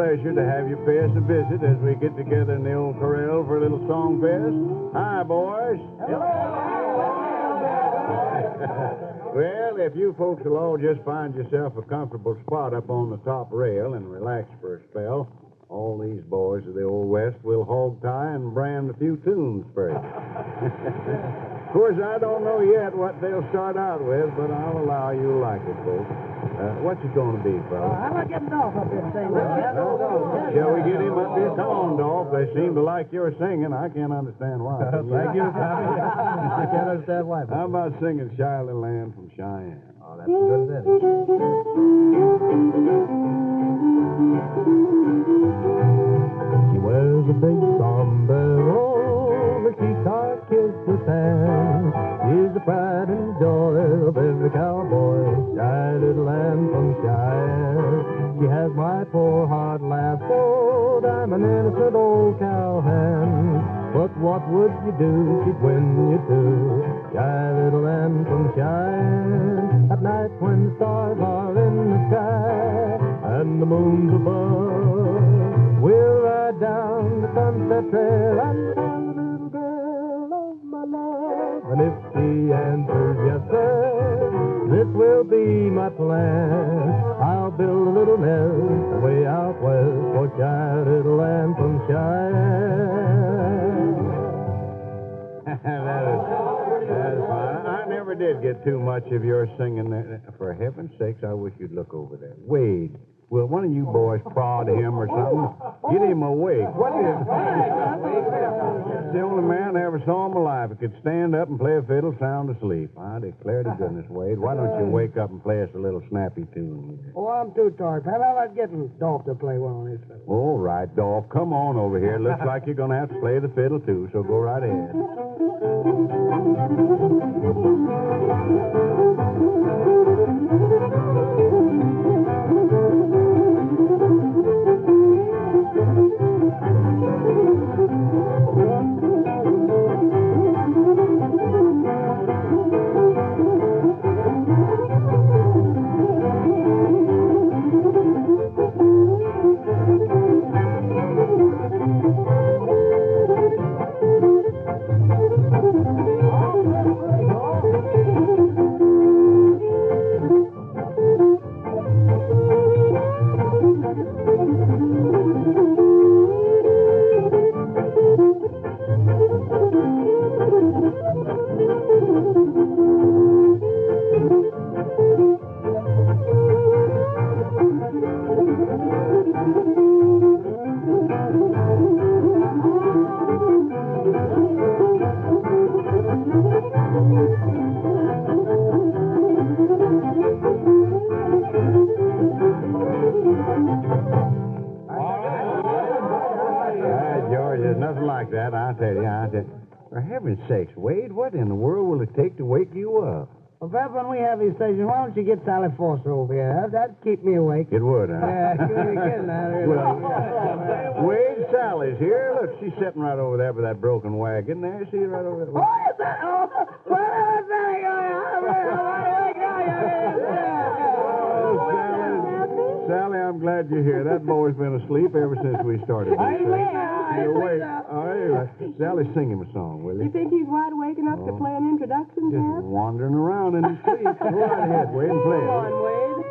pleasure to have you pay us a visit as we get together in the old Corral for a little song fest. Hi, boys. Well, if you folks will all just find yourself a comfortable spot up on the top rail and relax for a spell, all these boys of the Old West will hog tie and brand a few tunes for you. Of course, I don't know yet what they'll start out with, but I'll allow you to like it, folks. What's it going to be, fellas? How about getting Dolph up here singing? Shall we get him up here? Come on, Dolph. They seem to like your singing. I can't understand why. Thank you, Tommy. I can't understand why. How about singing Shiloh Land from Cheyenne? Oh, that's a good ditty. She wears a big sombrero, the guitar kiss his hand. She's the pride and joy of every cowboy, shy little lamb from Cheyenne. She has my poor heart laughed for, I'm an innocent old cowhand. But what would you do? She'd win you too, shy little lamb from Cheyenne. At night when the stars are in the sky and the moon's above, we'll ride down the Sunset Trail and find the little girl of my love. And if she answers yes, sir, this will be my plan. I'll build a little nest way out west for shy little lamb from Cheyenne. That is fine. I never did get too much of your singing. For heaven's sakes, I wish you'd look over there. Wade, will one of you boys prod him or something? Get him awake. What is... It's the only man I ever saw in my life who could stand up and play a fiddle sound asleep. I declare to goodness, Wade, why don't you wake up and play us a little snappy tune? Oh, I'm too tired. How about getting Dolph to play one on his fiddle? All right, Dolph, come on over here. Looks like you're going to have to play the fiddle, too, so go right ahead. For heaven's sakes, Wade, what in the world will it take to wake you up? Well, Pep, when we have these stations, why don't you get Sally Foster over here? That'd keep me awake. It would, huh? Yeah, you're kidding out here. Well, Wade, Sally's here. Look, she's sitting right over there by that broken wagon there. See her right over there? Oh, is that? Oh, well, Sally, Sally, I'm glad you're here. That boy's been asleep ever since we started. You're awake. All right. Sally, sing him a song, will you? You think he's wide awake enough to play an introduction, Just Pep? wandering around in his sleep. Go right ahead, Wade, and play it. Come on, Wade.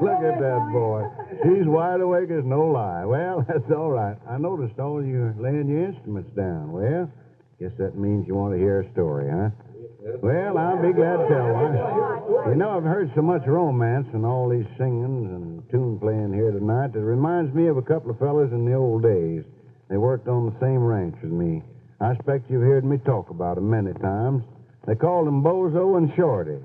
Look at that boy. She's wide awake as no lie. Well, that's all right. I noticed all you laying your instruments down. Well, guess that means you want to hear a story, huh? Well, I'll be glad to tell one. You know, I've heard so much romance and all these singings and tune playing here tonight that it reminds me of a couple of fellas in the old days. They worked on the same ranch with me. I expect you've heard me talk about them many times. They called them Bozo and Shorty.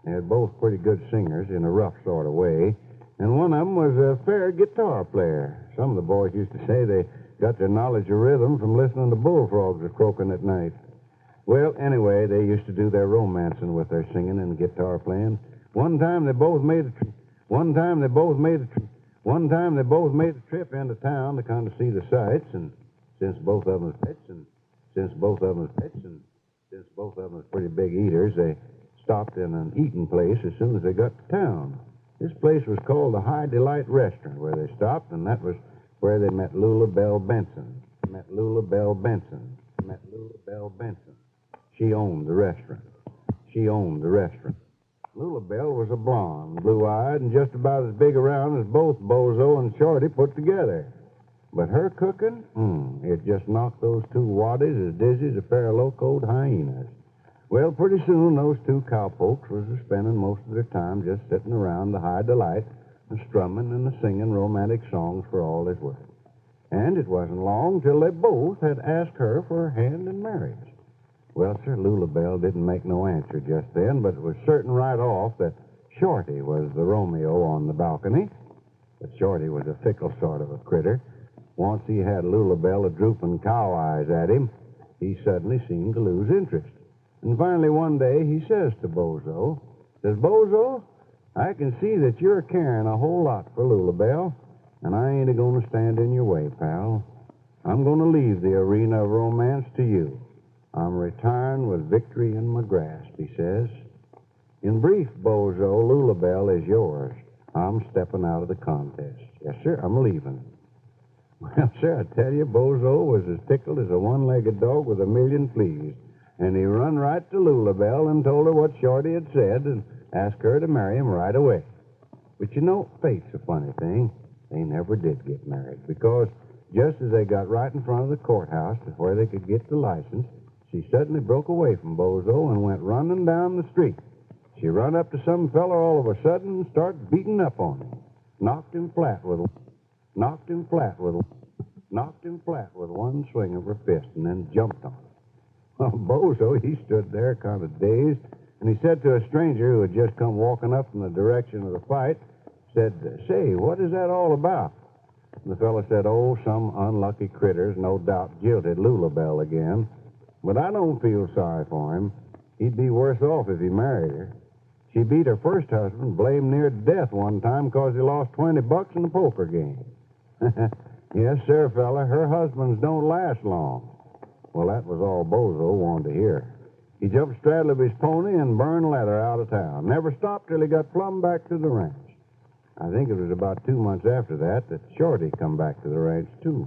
They're both pretty good singers in a rough sort of way, and one of them was a fair guitar player. Some of the boys used to say they got their knowledge of rhythm from listening to bullfrogs a croaking at night. Well, anyway, they used to do their romancing with their singing and guitar playing. One time they both made a trip into town to kind of see the sights, and since both of them was pretty big eaters, they stopped in an eating place as soon as they got to town. This place was called the High Delight Restaurant, where they stopped, and that was where they met Lula Bell Benson. She owned the restaurant. Lula Bell was a blonde, blue-eyed, and just about as big around as both Bozo and Shorty put together. But her cooking, it just knocked those two waddies as dizzy as a pair of locoed hyenas. Well, pretty soon those two cowpokes was spending most of their time just sitting around the High Delight and strumming and singing romantic songs for all his worth. And it wasn't long till they both had asked her for her hand in marriage. Well, sir, Lula Bell didn't make no answer just then, but it was certain right off that Shorty was the Romeo on the balcony. But Shorty was a fickle sort of a critter. Once he had Lula Bell a-drooping cow eyes at him, he suddenly seemed to lose interest. And finally one day he says to Bozo, Bozo, I can see that you're caring a whole lot for Lula Bell, and I ain't going to stand in your way, pal. I'm going to leave the arena of romance to you. I'm retiring with victory in my grasp, he says. In brief, Bozo, Lula Bell is yours. I'm stepping out of the contest. Yes, sir, I'm leaving. Well, sir, I tell you, Bozo was as tickled as a one-legged dog with a million fleas. And he run right to Lula Bell and told her what Shorty had said and asked her to marry him right away. But you know, fate's a funny thing. They never did get married because just as they got right in front of the courthouse to where they could get the license, she suddenly broke away from Bozo and went running down the street. She run up to some feller all of a sudden and started beating up on him. Knocked him flat with one swing of her fist and then jumped on him. Well, Bozo, he stood there kind of dazed, and he said to a stranger who had just come walking up from the direction of the fight, said, Say, what is that all about? And the fellow said, Oh, some unlucky critters no doubt jilted Lula Bell again. But I don't feel sorry for him. He'd be worse off if he married her. She beat her first husband blamed near to death one time because he lost $20 in the poker game. Yes, sir, fella, her husbands don't last long. Well, that was all Bozo wanted to hear. He jumped straddle of his pony and burned leather out of town. Never stopped till he got plumb back to the ranch. I think it was about 2 months after that Shorty come back to the ranch, too.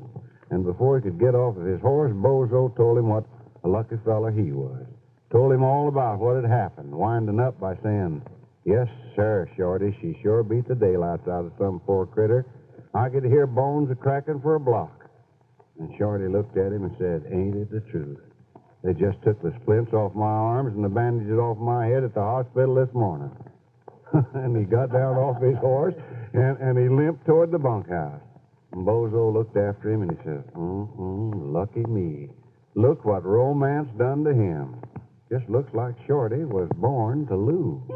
And before he could get off of his horse, Bozo told him what a lucky fella he was. Told him all about what had happened, winding up by saying, Yes, sir, Shorty, she sure beat the daylights out of some poor critter. I could hear bones a-cracking for a block. And Shorty looked at him and said, Ain't it the truth? They just took the splints off my arms and the bandages off my head at the hospital this morning. And he got down off his horse and he limped toward the bunkhouse. And Bozo looked after him and he said, Lucky me. Look what romance done to him. Just looks like Shorty was born to lose.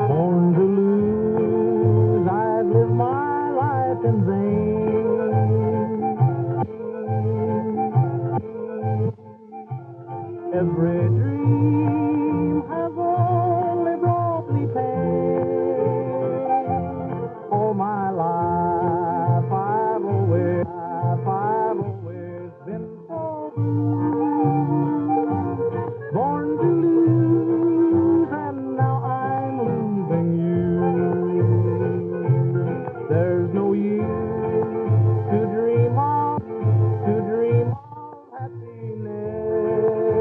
Born to lose, I'd live my life in vain. Every dream has only brought me pain. All my life I've always been so blue. Born to lose, and now I'm losing you. There's no use to dream of happiness.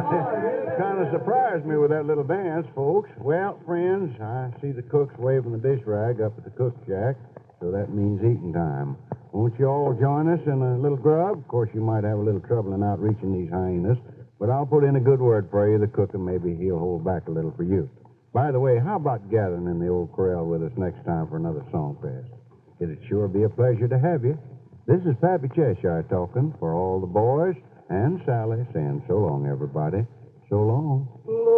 Kind of surprised me with that little dance, folks. Well, friends, I see the cooks waving the dish rag up at the cook shack, so that means eating time. Won't you all join us in a little grub? Of course, you might have a little trouble in outreaching these hyenas, but I'll put in a good word for you, the cook, and maybe he'll hold back a little for you. By the way, how about gathering in the old corral with us next time for another song fest? It'd sure be a pleasure to have you. This is Pappy Cheshire talking for all the boys and Sally saying so long, everybody. So long.